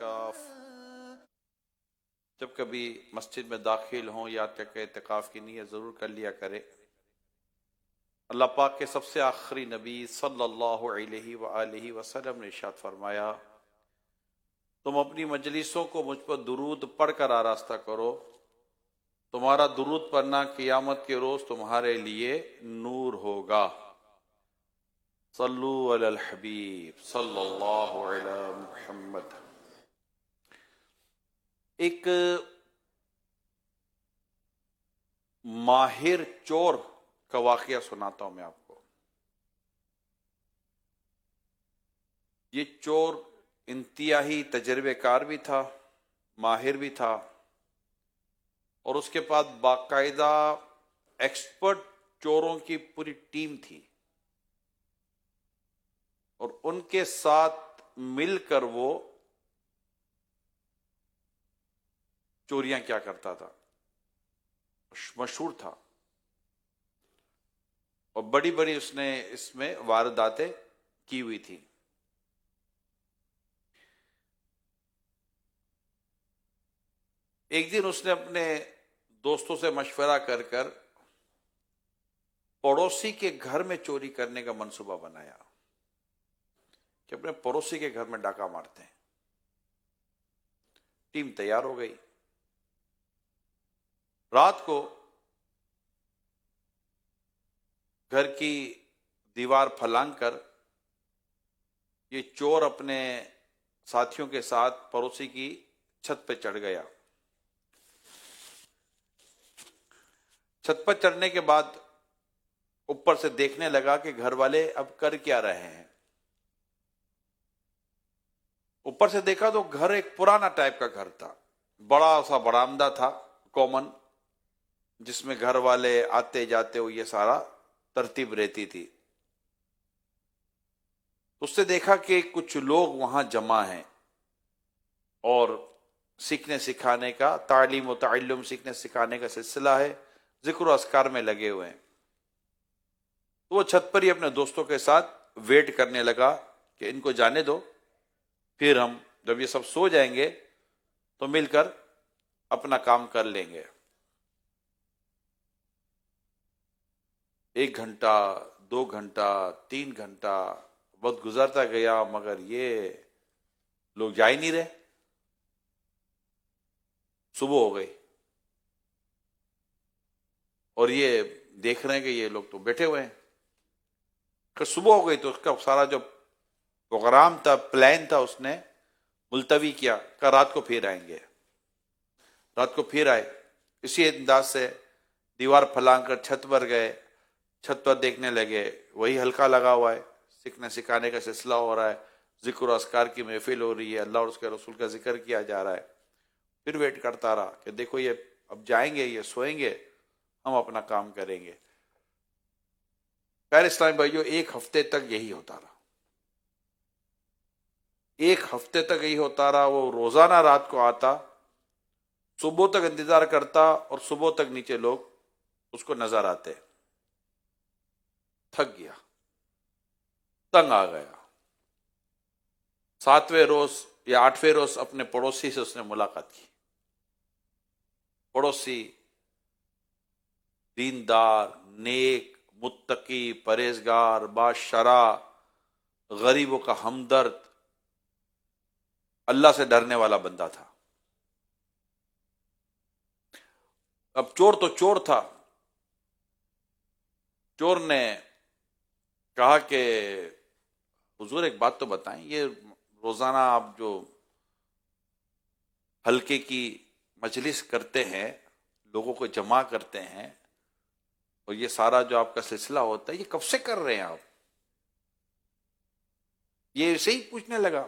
एतिकाफ। जब कभी मस्जिद में दाखिल हों या तक एतिकाफ की नीयत ज़रूर कर लिया करें। अल्लाह पाक के सबसे आखिरी नबी सल्लल्लाहु अलैहि वसल्लम ने इरशाद फरमाया, तुम अपनी मजलिसों को मुझ पर दुरूद पढ़कर आरास्ता करो, तुम्हारा दुरूद पढ़ना क़ियामत के रोज तुम्हारे लिए नूर होगा। सल्लु अलल हबीब सल्लल्लाहु अलैहि मुहम्मद। एक माहिर चोर का वाकया सुनाता हूं मैं आपको। ये चोर इंतहाई तजर्बेकार भी था, माहिर भी था, और उसके पास बाकायदा एक्सपर्ट चोरों की पूरी टीम थी, और उनके साथ मिलकर वो चोरियां क्या करता था, मशहूर था, और बड़ी बड़ी उसने इसमें वारदातें की हुई थी। एक दिन उसने अपने दोस्तों से मशवरा कर कर पड़ोसी के घर में चोरी करने का मंसूबा बनाया कि अपने पड़ोसी के घर में डाका मारते हैं। टीम तैयार हो गई। रात को घर की दीवार फलांग कर ये चोर अपने साथियों के साथ पड़ोसी की छत पर चढ़ गया। छत पर चढ़ने के बाद ऊपर से देखने लगा कि घर वाले अब कर क्या रहे हैं। ऊपर से देखा तो घर एक पुराना टाइप का घर था, बड़ा सा बरामदा था कॉमन, जिसमें घर वाले आते जाते हुए ये सारा तरतीब रहती थी। उससे देखा कि कुछ लोग वहां जमा हैं और सीखने सिखाने का, तालीम व ताल्लुम सीखने सिखाने का सिलसिला है, जिक्र अस्कार में लगे हुए हैं। तो वो छत पर ही अपने दोस्तों के साथ वेट करने लगा कि इनको जाने दो, फिर हम जब ये सब सो जाएंगे तो मिलकर अपना काम कर लेंगे। 1 घंटा, 2 घंटा, 3 घंटा बहुत गुजरता गया, मगर ये लोग जा ही नहीं रहे। सुबह हो गई और ये देख रहे हैं कि ये लोग तो बैठे हुए हैं। सुबह हो गई तो उसका सारा जो प्रोग्राम था, प्लान था, उसने मुलतवी किया कि रात को फिर आएंगे। रात को फिर आए। इसी अंदाज से दीवार फलांग कर छत पर गए। छत पर देखने लगे, वही हल्का लगा हुआ है, सीखने सिखाने का सिलसिला हो रहा है, जिक्र अस्कार की महफिल हो रही है, अल्लाह और उसके रसूल का जिक्र किया जा रहा है। फिर वेट करता रहा कि देखो ये अब जाएंगे, ये सोएंगे, हम अपना काम करेंगे। प्यारे इस्लामी भाइयों, 1 हफ्ते तक यही होता रहा। 1 हफ्ते तक यही होता रहा। वो रोजाना रात को आता, सुबह तक इंतजार करता, और सुबह तक नीचे लोग उसको नजर आते। थक गया, तंग आ गया। 7वें रोज या 8वें रोज अपने पड़ोसी से उसने मुलाकात की। पड़ोसी दीनदार, नेक, मुत्तकी, परहेजगार, बाशरा, गरीबों का हमदर्द, अल्लाह से डरने वाला बंदा था। अब चोर तो चोर था। चोर ने कहा कि हुजूर एक बात तो बताएं, ये रोजाना आप जो हल्के की मजलिस करते हैं, लोगों को जमा करते हैं, और ये सारा जो आपका सिलसिला होता है, ये कब से कर रहे हैं आप? ये ऐसे ही पूछने लगा।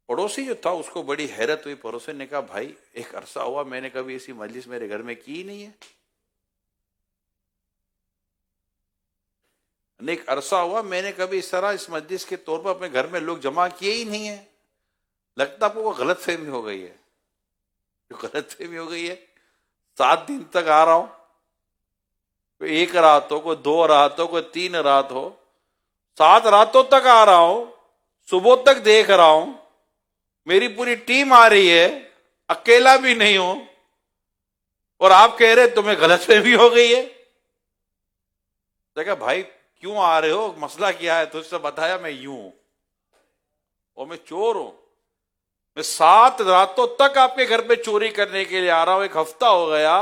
पड़ोसी जो था उसको बड़ी हैरत हुई। पड़ोसी ने कहा, भाई 1 अरसा हुआ, मैंने कभी ऐसी मजलिस मेरे घर में की ही नहीं है। 1 अरसा हुआ, मैंने कभी इस तरह इस मजलिस के तौर पर अपने घर में लोग जमा किए ही नहीं है। लगता आपको वो गलत फहमी हो गई है। जो गलत फहमी हो गई है, 7 दिन तक आ रहा हूं, कोई 1 रात हो, कोई 2 रात हो, कोई 3 रात हो, 7 रातों तक आ रहा हूं, सुबह तक देख रहा हूं, मेरी पूरी टीम आ रही है, अकेला भी नहीं हूं, और आप कह रहे तुम्हें गलतफहमी हो गई है। देखा भाई क्यों आ रहे हो, मसला क्या है? तुझसे बताया मैं यूं हूं और मैं चोर हूं। मैं 7 रातों तक आपके घर पे चोरी करने के लिए आ रहा हूं, 1 हफ्ता हो गया,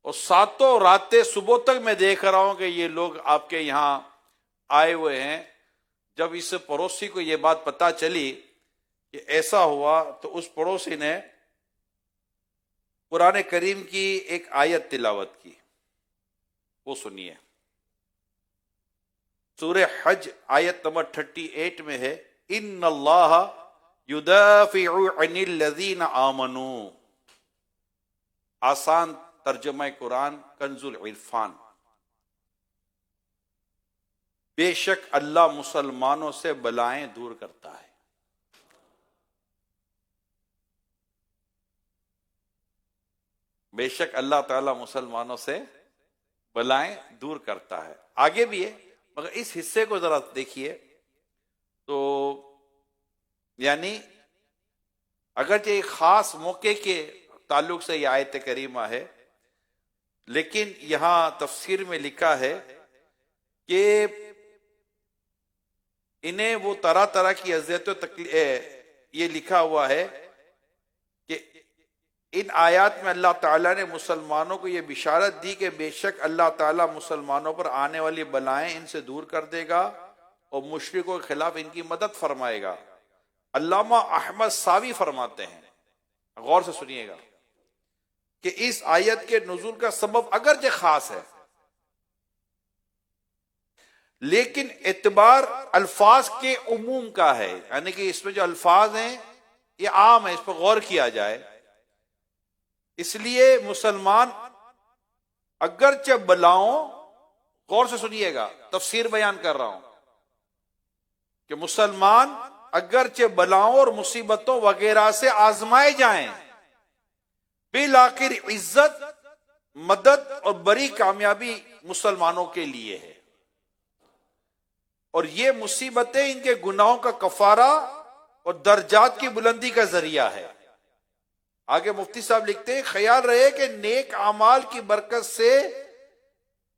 और 7 रातें सुबह तक मैं देख रहा हूं कि ये लोग आपके यहां आए हुए हैं। जब इस पड़ोसी को ये बात पता चली कि ऐसा हुआ, तो उस पड़ोसी ने कुरान करीम की एक आयत तिलावत की, वो सुनिए। सूरह हज आयत नंबर 38 में है, इन्नल्लाह युदाफिउ अनिल लज़ीना आमनू। आसान तर्जुमा कुरान कंजुल इरफान। बेशक अल्लाह मुसलमानों से बलाएं दूर करता है। बेशक अल्लाह ताला मुसलमानों से बलाएं दूर करता है। आगे भी है, मगर इस हिस्से को जरा देखिए तो यानी अगरचे एक खास मौके के ताल्लुक से यह आयत करीमा है, लेकिन यहां तफसीर में लिखा है कि इन्हें वो तरह तरह की अज़ियत तकलीफ, ये लिखा हुआ है कि इन आयात में अल्लाह ताला ने मुसलमानों को ये बिशारत दी कि बेशक अल्लाह ताला मुसलमानों पर आने वाली बलाएं इनसे दूर कर देगा और मुशरिकों के खिलाफ इनकी मदद फरमाएगा। अल्लामा अहमद सावी फरमाते हैं, गौर से सुनिएगा, कि इस आयत के नुज़ूल का सबब अगरचे खास है, लेकिन एतबार अल्फाज के उमूम का है, यानी कि इसमें जो अल्फाज हैं ये आम है, इस पर गौर किया जाए। इसलिए मुसलमान अगरचे बलाओं, गौर से सुनिएगा, तफसीर बयान कर रहा हूं, कि मुसलमान अगरचे बलाओं और मुसीबतों वगैरह से आजमाए जाएं, बिल आखिर इज्जत, मदद और बड़ी कामयाबी मुसलमानों के लिए है, और ये मुसीबतें इनके गुनाहों का कफारा और दर्जात की बुलंदी का जरिया है। आगे मुफ्ती साहब लिखते हैं, ख्याल रहे कि नेक अमाल की बरकत से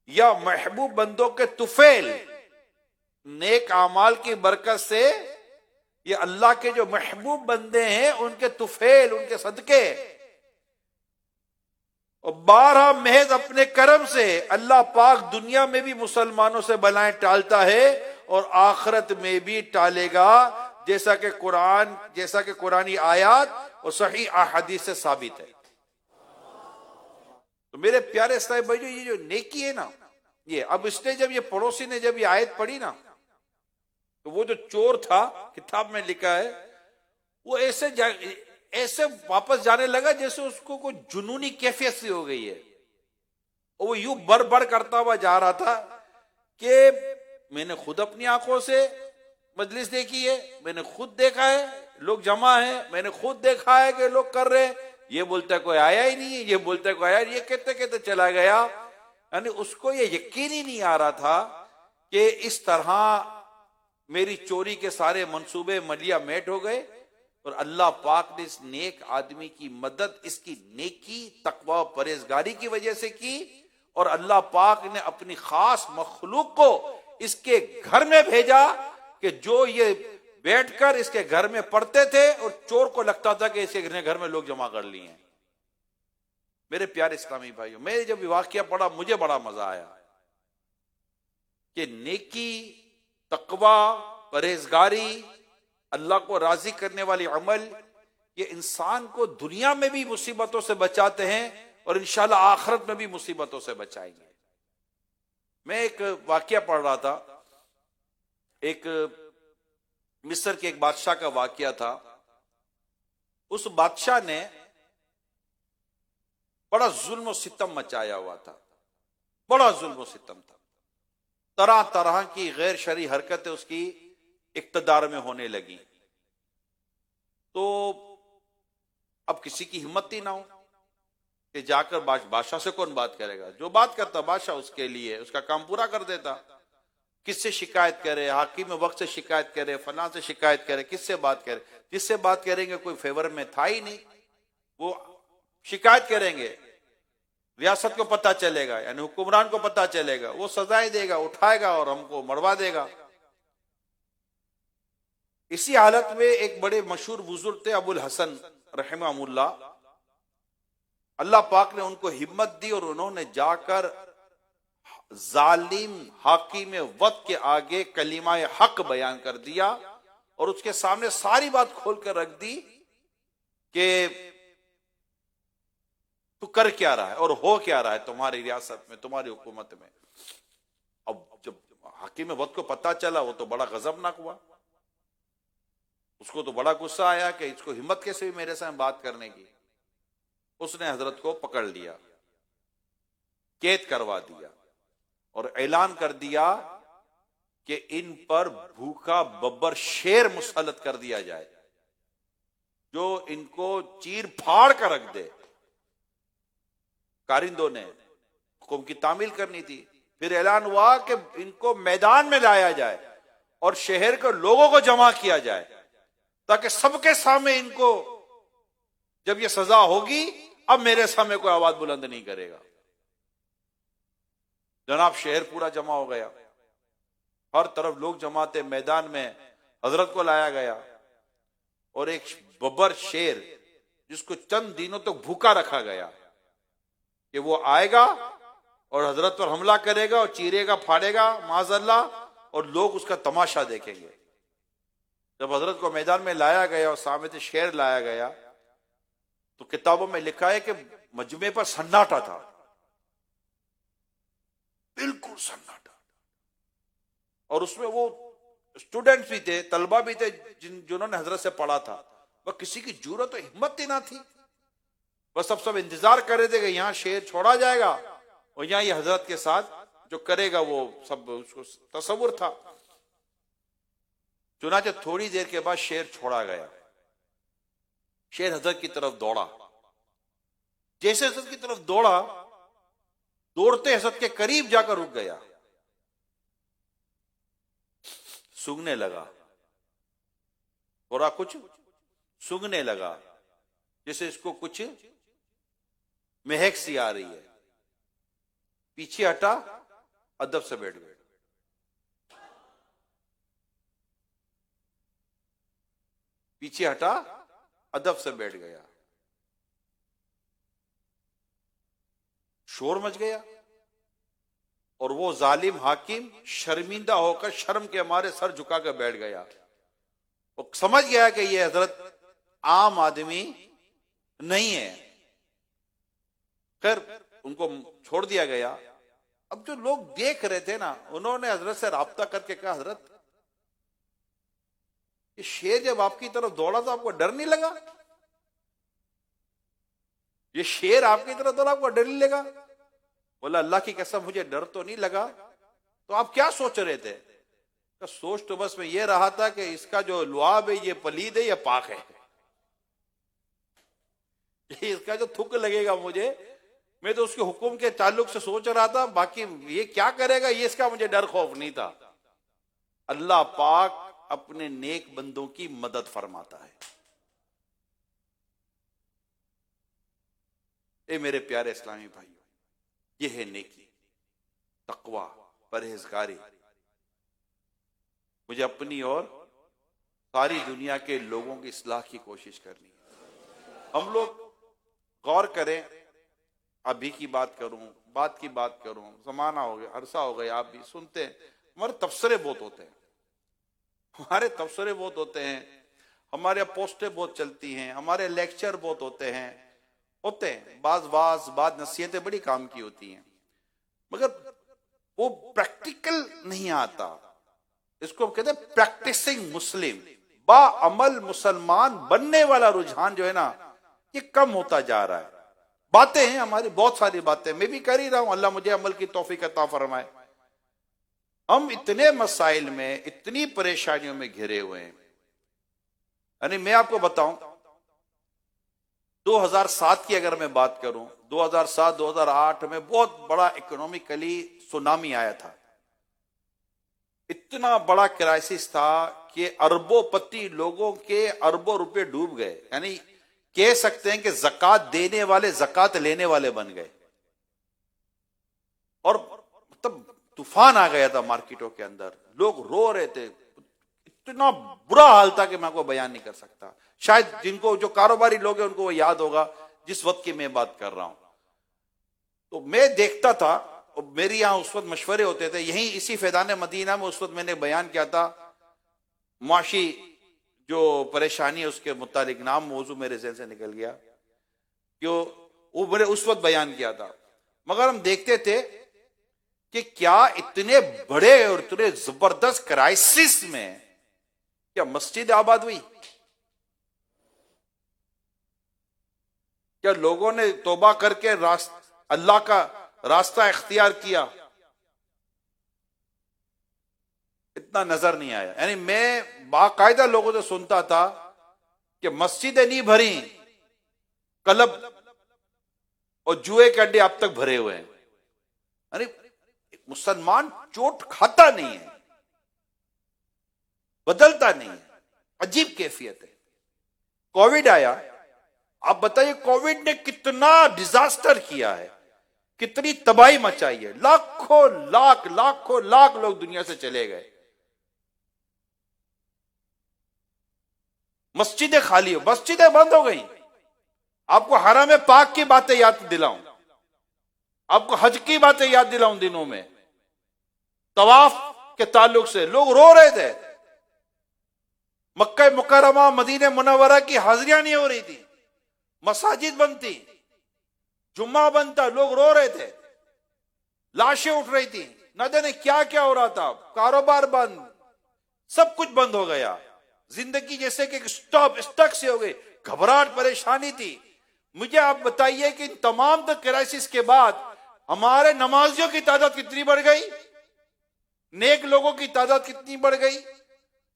या महबूब बंदों के तुफेल, नेक अमाल की बरकत से ये अल्लाह के जो महबूब बंदे हैं उनके तुफेल, उनके सदके, और 12 महज अपने करम से अल्लाह पाक दुनिया में भी मुसलमानों से बलाएं टालता है और आखिरत में भी टालेगा, जैसा कि कुरानी आयात और सही अहादीस से साबित है। तो मेरे प्यारे साहिब भाई, ये जो नेकी है ना, ये अब इसने जब ये पड़ोसी ने जब ये आयत पढ़ी ना, तो वो जो चोर था, किताब में लिखा है, वो ऐसे वापस जाने लगा जैसे उसको कोई जुनूनी कैफियत सी हो गई है, और वो यूं बड़ करता हुआ जा रहा था कि मैंने खुद अपनी आंखों से मजलिस देखी है, मैंने खुद देखा है लोग जमा है, मैंने खुद देखा है कि लोग कर रहे हैं, ये बोलता है कोई आया ही नहीं है, ये बोलता है कोई आया, ये कहते कहते चला गया। यानी उसको ये यकीन ही नहीं आ रहा था कि इस तरह मेरी चोरी के सारे मंसूबे मलिया मेट हो गए, और अल्लाह पाक ने इस नेक आदमी की मदद इसकी नेकी, तकवा, परहेजगारी की वजह से की, और अल्लाह पाक ने अपनी खास मखलूक को इसके घर में भेजा कि जो ये बैठकर इसके घर में पढ़ते थे, और चोर को लगता था कि इसके घर में लोग जमा कर लिए हैं। मेरे प्यारे इस्लामी भाइयों, मैं जब वाकया पढ़ा मुझे बड़ा मजा आया कि नेकी, तकवा, परहेजगारी, अल्लाह को राजी करने वाली अमल, ये इंसान को दुनिया में भी मुसीबतों से बचाते हैं और इंशाल्लाह आखिरत में भी मुसीबतों से बचाएंगे। मैं एक वाकया पढ़ रहा था, एक मिस्र के एक बादशाह का वाकया था। उस बादशाह ने बड़ा जुल्म और सितम मचाया हुआ था, बड़ा जुल्म और सितम था, तरह तरह की गैर शरई हरकतें उसकी इक्तदार में होने लगी। तो अब किसी की हिम्मत ही ना हो कि जाकर बादशाह से कौन बात करेगा, जो बात करता बादशाह उसके लिए उसका काम पूरा कर देता। किससे शिकायत करे, हाकिम वक्त से शिकायत करे, फलां से शिकायत करे, किससे बात करे? जिससे बात करेंगे कोई फेवर में था ही नहीं, वो शिकायत करेंगे, रियासत को पता चलेगा, यानी हुक्मरान को पता चलेगा, वो सजाएं देगा, उठाएगा और हमको मरवा देगा। इसी हालत में एक बड़े मशहूर बुजुर्ग थे अबुल हसन रहमहुल्लाह, अल्लाह पाक ने उनको हिम्मत दी और उन्होंने जाकर जालिम हाकिम वक्त के आगे कलीमा हक बयान कर दिया और उसके सामने सारी बात खोल कर रख दी कि तू कर क्या रहा है और हो क्या रहा है तुम्हारी रियासत में, तुम्हारी हुकूमत में। अब जब हाकिम वक्त को पता चला, वो तो बड़ा गजबनाक हुआ, उसको तो बड़ा गुस्सा आया कि इसको हिम्मत कैसे भी मेरे साथ बात करने की। उसने हजरत को पकड़ लिया, कैद करवा दिया और ऐलान कर दिया कि इन पर भूखा बब्बर शेर मुसल्लत कर दिया जाए जो इनको चीर फाड़ कर रख दे। कारिंदों ने हुक्म की तामील करनी थी। फिर ऐलान हुआ कि इनको मैदान में लाया जाए और शहर के लोगों को जमा किया जाए ताकि सबके सामने इनको, जब ये सजा होगी, अब मेरे सामने कोई आवाज बुलंद नहीं करेगा। जनाब शहर पूरा जमा हो गया, हर तरफ लोग जमा थे, मैदान में हजरत को लाया गया और एक बब्बर शेर जिसको चंद दिनों तक भूखा रखा गया कि वो आएगा और हजरत पर हमला करेगा और चीरेगा, फाड़ेगा माज़अल्लाह, और लोग उसका तमाशा देखेंगे। जब हजरत को मैदान में लाया गया और सामने से शेर लाया गया तो किताबों में लिखा है कि मजमे पर सन्नाटा था, बिल्कुल सन्नाटा। और उसमें वो स्टूडेंट्स भी थे, तलबा भी थे जिन्होंने हजरत से पढ़ा था, वह किसी की जुर्रत तो हिम्मत ही ना थी। बस सब इंतजार कर रहे थे कि यहां शेर छोड़ा जाएगा और यहां ये हजरत के साथ जो करेगा वो सब उसको तसव्वुर था। चुनाचे थोड़ी देर के बाद शेर छोड़ा गया। शेर हजरत की तरफ दौड़ा, जैसे हजरत की तरफ दौड़ा, दौड़ते हजरत के करीब जाकर रुक गया, सूंघने लगा, थोड़ा कुछ सूंघने लगा, जैसे इसको कुछ महक सी आ रही है। पीछे हटा, अदब से बैठ गया। पीछे हटा, अदब से बैठ गया। शोर मच गया और वो जालिम हाकिम शर्मिंदा होकर शर्म के मारे सर झुकाकर बैठ गया। वो समझ गया कि ये हजरत आम आदमी नहीं है। खैर उनको छोड़ दिया गया। अब जो लोग देख रहे थे ना, उन्होंने हजरत से राब्ता करके कहा, हजरत ये शेर जब आपकी तरफ दौड़ा तो आपको डर नहीं लगा? ये शेर आपकी तरफ दौड़ा, आपको डर नहीं लगा? बोला, अल्लाह की कसम मुझे डर तो नहीं लगा। तो आप क्या सोच रहे थे? तो सोच तो बस मैं ये रहा था कि इसका जो लुआब है ये पलीद है या पाक है, इसका जो थुक लगेगा मुझे, मैं तो उसके हुक्म के ताल्लुक से सोच रहा था, बाकी ये क्या करेगा ये इसका मुझे डर खौफ नहीं था। अल्लाह पाक अपने नेक बंदों की मदद फरमाता है। ए मेरे प्यारे इस्लामी भाइयों, ये है नेकी, तकवा, परहेजगारी। मुझे अपनी और सारी दुनिया के लोगों की इस्लाह की कोशिश करनी है। हम लोग गौर करें, अभी की बात करूं, जमाना हो गया, अरसा हो गया, आप भी सुनते हैं, हमारे तबसरे बहुत होते हैं, हमारे पोस्टें बहुत चलती हैं, हमारे लेक्चर बहुत होते हैं, बात नसीहतें बड़ी काम की होती हैं, मगर वो प्रैक्टिकल नहीं आता। इसको कहते हैं प्रैक्टिसिंग मुस्लिम, बाअमल मुसलमान बनने वाला रुझान जो है ना, ये कम होता जा रहा है। बातें हैं हमारी, बहुत सारी बातें मैं भी कर ही रहा हूं, अल्लाह मुझे अमल की तौफीक अता फरमाए। हम इतने मसाइल में, इतनी परेशानियों में घिरे हुए हैं। यानी मैं आपको बताऊं, 2007 की अगर मैं बात करूं, 2007-2008 में बहुत बड़ा इकोनॉमिकली सुनामी आया था। इतना बड़ा क्राइसिस था कि अरबोपति लोगों के अरबों रुपए डूब गए, यानी कह सकते हैं कि जकात देने वाले जकात लेने वाले बन गए, और मतलब तूफान आ गया था मार्केटों के अंदर, लोग रो रहे थे, इतना बुरा हाल था कि मैं आपको बयान नहीं कर सकता। शायद जिनको जो कारोबारी लोग हैं उनको वो याद होगा जिस वक्त की मैं बात कर रहा हूं। तो मैं देखता था, और मेरे यहां उस वक्त मशवरे होते थे, यहीं इसी फैदान मदीना में उस वक्त मैंने बयान किया था, मुआशी जो परेशानी है उसके मुतालिक, नाम मौजू मेरे ज़हन से निकल गया, क्यों वो मैंने उस वक्त बयान किया था। मगर हम देखते थे कि क्या इतने बड़े और इतने जबरदस्त क्राइसिस में क्या मस्जिद आबाद हुई? क्या लोगों ने तौबा करके अल्लाह का रास्ता इख्तियार किया? इतना नजर नहीं आया। यानी मैं बाकायदा लोगों से सुनता था कि मस्जिदें नहीं भरी, क्लब और जुए के अड्डे अब तक भरे हुए हैं। यानी मुसलमान चोट खाता नहीं है, बदलता नहीं है, अजीब कैफियत है। कोविड आया, आप बताइए कोविड ने कितना डिजास्टर किया है, कितनी तबाही मचाई है, लाखों लाख लोग दुनिया से चले गए, मस्जिदें खाली हो, मस्जिदें बंद हो गई। आपको हरम पाक की बातें याद दिलाऊं, आपको हज की बातें याद दिलाऊं, दिनों में तवाफ के ताल्लुक से लोग रो रहे थे, मक्का मुकर्रमा मदीने मुनव्वरा की हाजिरियां नहीं हो रही थी, मसाजिद बंद थी, जुम्मा बंद था, लोग रो रहे थे, लाशें उठ रही थी, न जाने क्या क्या हो रहा था, कारोबार बंद, सब कुछ बंद हो गया, जिंदगी जैसे कि स्टक से हो गई, घबराहट परेशानी थी। मुझे आप बताइए कि इन तमाम क्राइसिस के बाद हमारे नमाजियों की तादाद कितनी बढ़ गई, नेक लोगों की तादाद कितनी बढ़ गई,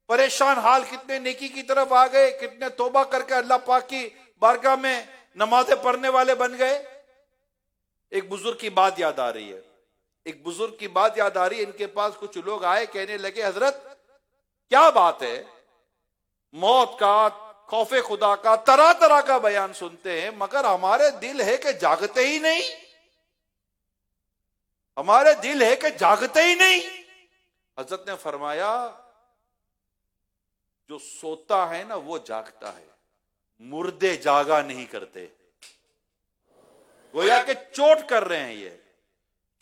परेशान हाल कितने नेकी की तरफ आ गए, कितने तौबा करके अल्लाह पाक की बारगाह में नमाजें पढ़ने वाले बन गए। एक बुजुर्ग की बात याद आ रही है, एक बुजुर्ग की बात याद आ रही है। इनके पास कुछ लोग आए, कहने लगे हजरत क्या बात है, मौत का, खौफे खुदा का, तरह तरह का बयान सुनते हैं, मगर हमारे दिल है कि जागते ही नहीं, हमारे दिल है कि जागते ही नहीं। हजरत ने फरमाया जो सोता है ना वो जागता है, मुर्दे जागा नहीं करते। गोया के चोट कर रहे हैं, ये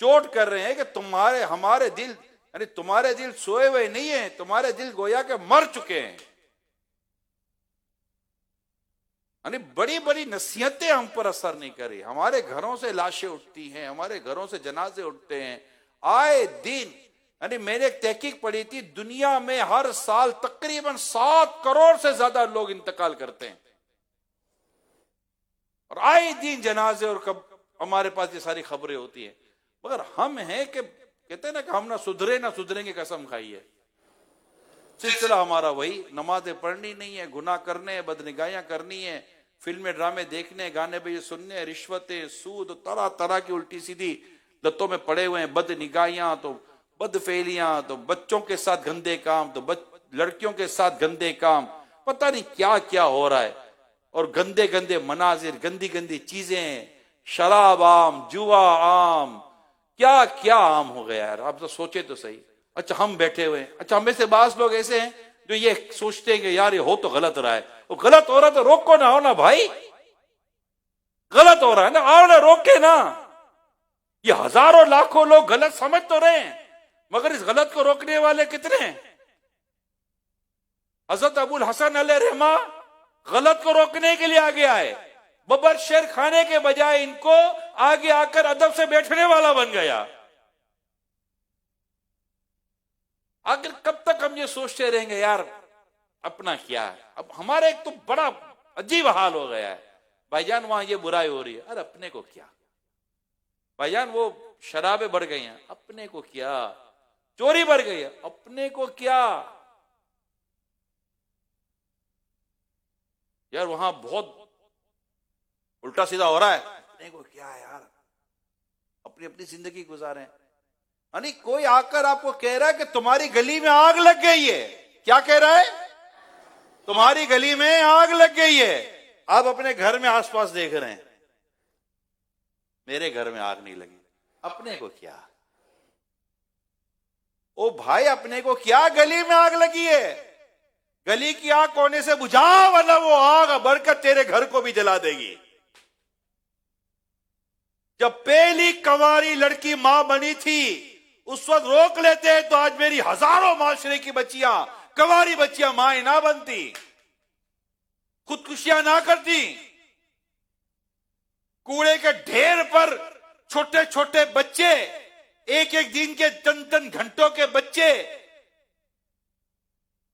चोट कर रहे हैं कि तुम्हारे हमारे दिल, यानी तुम्हारे दिल सोए हुए नहीं है, तुम्हारे दिल गोया के मर चुके हैं। यानी बड़ी बड़ी नसीहतें हम पर असर नहीं करी, हमारे घरों से लाशें उठती हैं, हमारे घरों से जनाजे उठते हैं आए दिन। यानी मैंने एक तहकीक पढ़ी थी, दुनिया में हर साल तकरीबन 7 करोड़ से ज्यादा लोग इंतकाल करते हैं, और आए दिन जनाजे, और कब हमारे पास ये सारी खबरें होती हैं। मगर हम हैं कि कहते हैं ना कि हम ना सुधरे ना सुधरेंगे कसम खाई है। सिलसिला हमारा वही, नमाजें पढ़नी नहीं है, गुनाह करने हैं, बदनिगाहियां करनी है, फिल्में ड्रामे देखने, गाने बजे सुनने, रिश्वतें, सूद, तरह तरह की उल्टी सीधी लतों में पड़े हुए हैं, बदनिगाहियां तो बदफेलियां, तो बच्चों के साथ गंदे काम, तो लड़कियों के साथ गंदे काम, पता नहीं क्या क्या हो रहा है, और गंदे गंदे मनाजिर, गंदी गंदी चीजें, शराब आम, जुआ आम, क्या क्या आम हो गया यार। आप तो सोचे तो सही। अच्छा हम बैठे हुए हैं, अच्छा हमें से बास लोग ऐसे हैं जो ये सोचते हैं कि यार ये हो तो गलत रहा है, वो गलत हो रहा है तो रोको ना, हो ना भाई, गलत हो रहा है ना, आओ ना रोके ना। ये हजारों लाखों लोग गलत समझ तो रहे हैं, मगर इस गलत को रोकने वाले कितने हैं? हजरत अबुल हसन अलैहि रहमा गलत को रोकने के लिए आगे आए, बबर शेर खाने के बजाय इनको आगे आकर अदब से बैठने वाला बन गया। आखिर कब तक हम ये सोचते रहेंगे यार अपना क्या है? अब हमारा एक तो बड़ा अजीब हाल हो गया है, भाईजान वहां ये बुराई हो रही है, अरे अपने को क्या, भाईजान वो शराबें बढ़ गई हैं, अपने को क्या, चोरी बढ़ गई है, अपने को क्या। यार वहां बहुत उल्टा सीधा हो रहा है, अपने को क्या है यार, अपनी अपनी जिंदगी गुजारें। यानी कोई आकर आपको कह रहा है कि तुम्हारी गली में आग लग गई है। क्या कह रहा है? तुम्हारी गली में आग लग गई है। आप अपने घर में आसपास देख रहे हैं, मेरे घर में आग नहीं लगी, अपने को क्या? ओ भाई, अपने को क्या गली में आग लगी है? गली की आग कोने से बुझा, वरना वो आग बढ़कर तेरे घर को भी जला देगी। जब पहली कंवारी लड़की मां बनी थी, उस वक्त रोक लेते तो आज मेरी हजारों माशरे की बच्चियां, कंवारी बच्चियां मां ना बनती, खुदकुशियां ना करती। कूड़े के ढेर पर छोटे छोटे बच्चे, एक एक दिन के टन घंटों के बच्चे,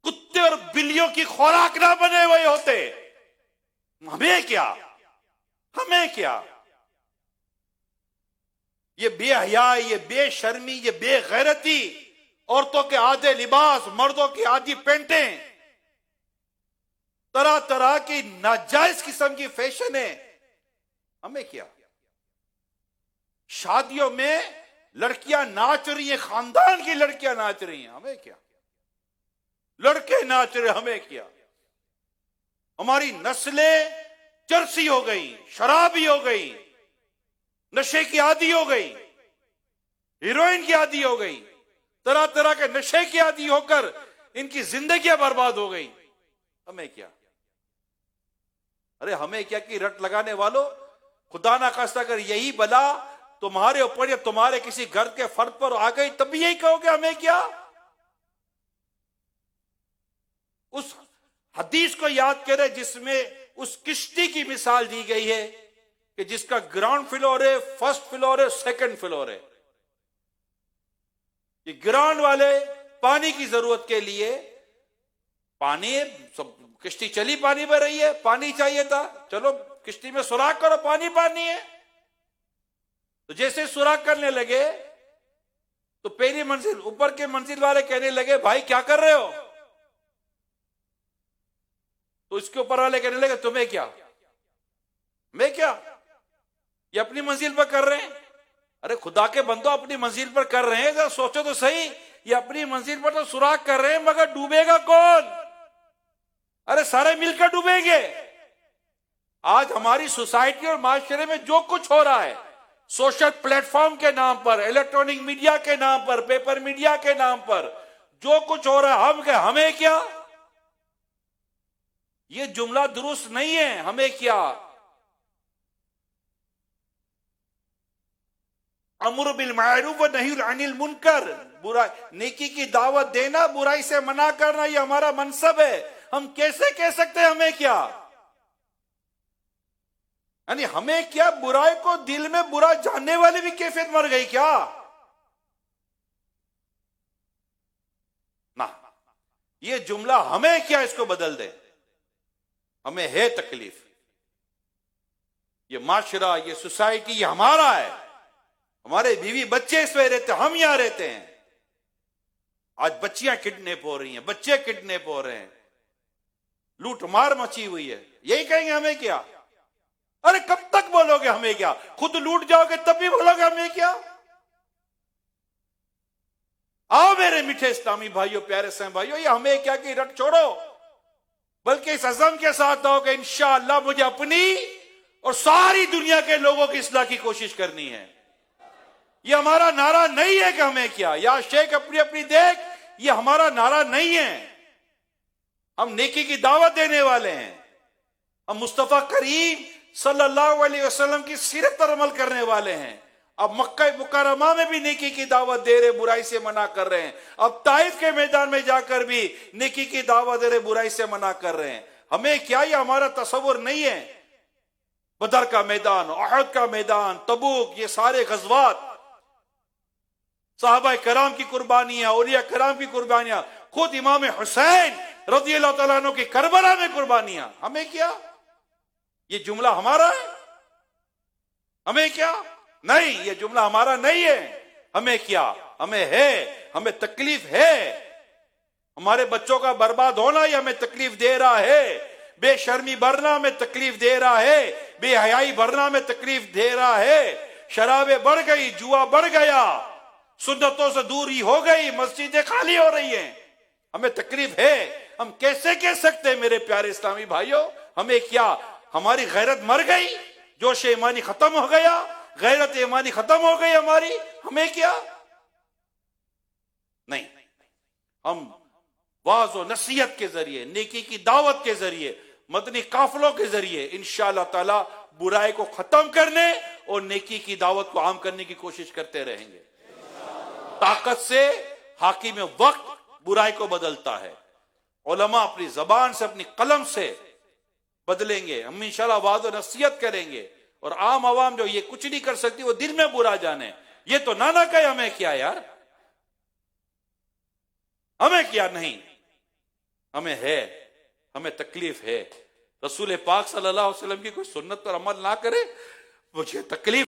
कुत्ते और बिल्लियों की खुराक ना बने हुए होते। हमें क्या, हमें क्या? ये बेहया, ये बेशर्मी, ये बेगैरती, औरतों के आधे लिबास, मर्दों की आधी पेंटें, तरह तरह की नाजायज किस्म की फैशन है। हमें क्या? शादियों में लड़कियां नाच रही हैं, खानदान की लड़कियां नाच रही हैं, हमें क्या? लड़के नाच रहे, हमें क्या? हमारी नस्लें चरसी हो गई, शराबी हो गई, नशे की आदी हो गई, हीरोइन की आदी हो गई, तरह तरह के नशे की आदी होकर इनकी जिंदगियां बर्बाद हो गई। हमें क्या? अरे हमें क्या कि रट लगाने वालों, खुदा ना खास्ता अगर यही बला तुम्हारे ऊपर या तुम्हारे किसी घर के फर्द पर आ गई, तब भी यही कहोगे हमें क्या? उस हदीस को याद करें जिसमें उस किश्ती की मिसाल दी गई है कि जिसका ग्राउंड फ्लोर है, फर्स्ट फ्लोर है, सेकंड फ्लोर है। ये ग्राउंड वाले पानी की जरूरत के लिए, पानी सब किश्ती चली पानी में रही है, पानी चाहिए था, चलो किश्ती में सुराख करो, पानी पानी है। तो जैसे सुराख करने लगे तो पहली मंजिल, ऊपर के मंजिल वाले कहने लगे भाई क्या कर रहे हो? तो इसके ऊपर वाले कहने लगे तुम्हें क्या, मैं क्या, ये अपनी मंजिल पर कर रहे हैं। अरे खुदा के बंदो, अपनी मंजिल पर कर रहे हैं, जरा सोचो तो सही, ये अपनी मंजिल पर तो सुराख कर रहे हैं, मगर डूबेगा कौन? अरे सारे मिलकर डूबेंगे। आज हमारी सोसाइटी और माशरे में जो कुछ हो रहा है, सोशल प्लेटफॉर्म के नाम पर, इलेक्ट्रॉनिक मीडिया के नाम पर, पेपर मीडिया के नाम पर जो कुछ हो रहा है, हमें क्या? ये जुमला दुरुस्त नहीं है। हमें क्या? अम्र बिल मारूफ व नही अनिल मुनकर, बुराई नेकी की दावत देना, बुराई से मना करना, ये हमारा मनसब है। हम कैसे कह सकते हैं हमें क्या? यानी हमें क्या, बुराई को दिल में बुरा जानने वाली भी कैफियत मर गई क्या? ना, ये जुमला हमें क्या इसको बदल दे। हमें है तकलीफ, ये माशरा, ये सोसाइटी, ये हमारा है। हमारे बीवी बच्चे इसमें रहते, हम यहां रहते हैं। आज बच्चियां किडनैप हो रही हैं, बच्चे किडनैप हो रहे हैं, लूट मार मची हुई है। यही कहेंगे हमें क्या? अरे कब तक बोलोगे हमें क्या? खुद लूट जाओगे तब भी बोलोगे हमें क्या? आओ मेरे मीठे इस्लामी भाइयों, प्यारे सहन भाइयों, ये हमें क्या की रट छोड़ो, बल्कि इस अज़म के साथ आओ कि इंशाअल्लाह मुझे अपनी और सारी दुनिया के लोगों की इस्लाह की कोशिश करनी है। ये हमारा नारा नहीं है कि हमें क्या, या शेख अपनी अपनी देख, ये हमारा नारा नहीं है। हम नेकी की दावत देने वाले हैं। हम मुस्तफा करीम सल्लल्लाहु अलैहि वसल्लम की सीरत पर अमल करने वाले हैं। अब मक्का मुकर्रमा में भी नेकी की दावत दे रहे, बुराई से मना कर रहे हैं। अब ताइफ के मैदान में जाकर भी नेकी की दावत दे रहे, बुराई से मना कर रहे हैं। हमें क्या, ये हमारा तस्वुर नहीं है। बदर का मैदान, उहद का मैदान, तबूक, ये सारे गज़वात, साहबा कराम की कुर्बानियां, औलिया कराम की कुर्बानियां, खुद इमाम हुसैन रज़ियल्लाहु तआला अन्हु की करबला में कुर्बानियां। हमें क्या, ये जुमला हमारा है? हमें क्या? नहीं, ये जुमला हमारा नहीं है। हमें क्या, हमें है, हमें तकलीफ है। हमारे बच्चों का बर्बाद होना ही हमें तकलीफ दे रहा है। बेशर्मी भरना में तकलीफ दे रहा है, बेहयाई भरना में तकलीफ दे रहा है। शराबें बढ़ गई, जुआ बढ़ गया, सुन्नतों से दूरी हो गई, मस्जिदें खाली हो रही हैं, हमें तकलीफ है। हम कैसे कह सकते हैं मेरे प्यारे इस्लामी भाइयों, हमें क्या, हमारी गैरत मर गई, जोश ईमानी खत्म हो गया, गैरत ईमानी खत्म हो गई हमारी, हमें क्या? नहीं, हम वाज और नसीहत के जरिए, नेकी की दावत के जरिए, मदनी काफलों के जरिए इंशाअल्लाह ताला बुराई को खत्म करने और नेकी की दावत को आम करने की कोशिश करते रहेंगे। ताकत से हाकिम वक्त बुराई को बदलता है। उलमा अपनी जबान से, अपनी कलम से बदलेंगे। हम इंशाअल्लाह वाद और नसीहत करेंगे, और आम आवाम जो ये कुछ नहीं कर सकती, वो दिल में बुरा जाने, ये तो नाना कहे हमें क्या यार, हमें क्या? नहीं, हमें है, हमें तकलीफ है। रसूल पाक सल्लल्लाहु अलैहि वसल्लम की कोई सुन्नत पर अमल ना करे, मुझे तकलीफ